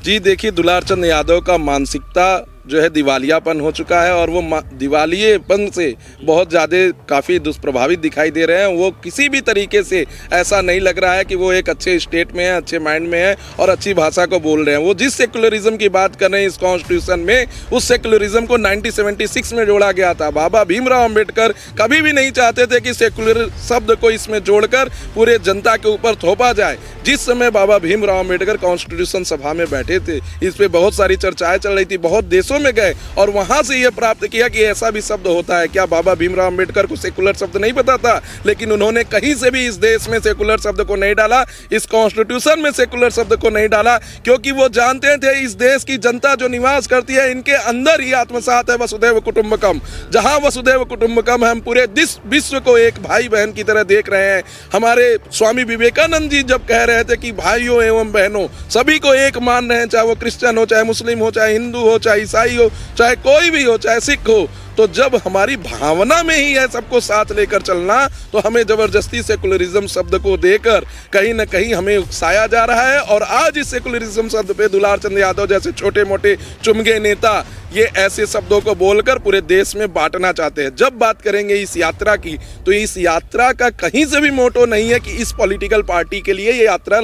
जी देखिए, दुलार चंद यादव का मानसिकता जो है दिवालियापन हो चुका है और वो दिवालियेपन से बहुत ज़्यादा काफ़ी दुष्प्रभावित दिखाई दे रहे हैं। वो किसी भी तरीके से ऐसा नहीं लग रहा है कि वो एक अच्छे स्टेट में है, अच्छे माइंड में है और अच्छी भाषा को बोल रहे हैं। वो जिस सेकुलरिज्म की बात कर रहे हैं इस कॉन्स्टिट्यूशन में, उस सेकुलरिज्म को 1976 में जोड़ा गया था। बाबा भीमराव अम्बेडकर कभी भी नहीं चाहते थे कि सेकुलर शब्द को इसमें जोड़कर पूरे जनता के ऊपर थोपा जाए। जिस समय बाबा भीमराव अम्बेडकर कॉन्स्टिट्यूशन सभा में बैठे थे, इस पे बहुत सारी चर्चाएं चल रही थी, बहुत देशों में गए और वहां से यह प्राप्त किया कि ऐसा भी शब्द होता है। क्या बाबा भीमराव अम्बेडकर को सेकुलर शब्द नहीं पता था? लेकिन उन्होंने कहीं से भी इस देश में सेकुलर शब्द को नहीं डाला, इस कॉन्स्टिट्यूशन में सेकुलर शब्द को नहीं डाला, क्योंकि वो जानते थे इस देश की जनता जो निवास करती है इनके अंदर ही आत्मसात है वसुधैव कुटुंबकम। जहां वसुधैव कुटुंबकम हम पूरे विश्व को एक भाई बहन की तरह देख रहे हैं। हमारे स्वामी विवेकानंद जी जब कह रहे थे कि भाइयों एवं बहनों सभी को एक मान रहे हैं, चाहे वो क्रिश्चियन हो, चाहे मुस्लिम हो, चाहे हिंदू हो, चाहे ईसाई हो, चाहे कोई भी हो, चाहे सिख हो, तो जब हमारी भावना में ही है सबको साथ लेकर चलना, तो हमें जबरदस्ती सेकुलरिज्म शब्द को देकर कहीं ना कहीं हमें उकसाया जा रहा है। और आज इस सेकुलरिज्म शब्द पे दुलार चंद यादव जैसे छोटे मोटे चुमगे नेता ये ऐसे शब्दों को बोलकर पूरे देश में बांटना चाहते हैं। जब बात करेंगे इस यात्रा की, तो इस यात्रा का कहीं से भी मोटो नहीं है कि इस पॉलिटिकल पार्टी के लिए ये यात्रा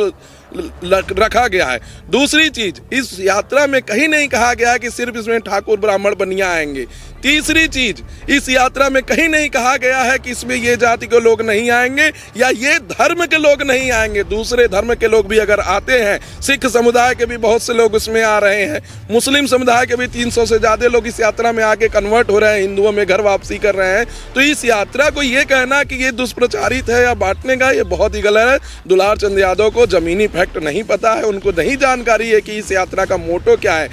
रखा गया है। दूसरी चीज, इस यात्रा में कहीं नहीं कहा गया है कि सिर्फ इसमें ठाकुर ब्राह्मण बनिया आएंगे। तीसरी चीज, इस यात्रा में कहीं नहीं कहा गया है कि इसमें ये जाति के लोग नहीं आएंगे या ये धर्म के लोग नहीं आएंगे। दूसरे धर्म के लोग भी अगर आते हैं, सिख समुदाय के भी बहुत से लोग उसमें आ रहे हैं, मुस्लिम समुदाय के भी 300 से ज्यादा लोग इस यात्रा में आके कन्वर्ट हो रहे हैं, हिंदुओं में घर वापसी कर रहे हैं। तो इस यात्रा को ये कहना कि ये दुष्प्रचारित है या बांटने का, ये बहुत ही गलत है। दुलार चंद यादव को जमीनी फैक्ट नहीं पता है, उनको नहीं जानकारी है कि इस यात्रा का मोटो क्या है।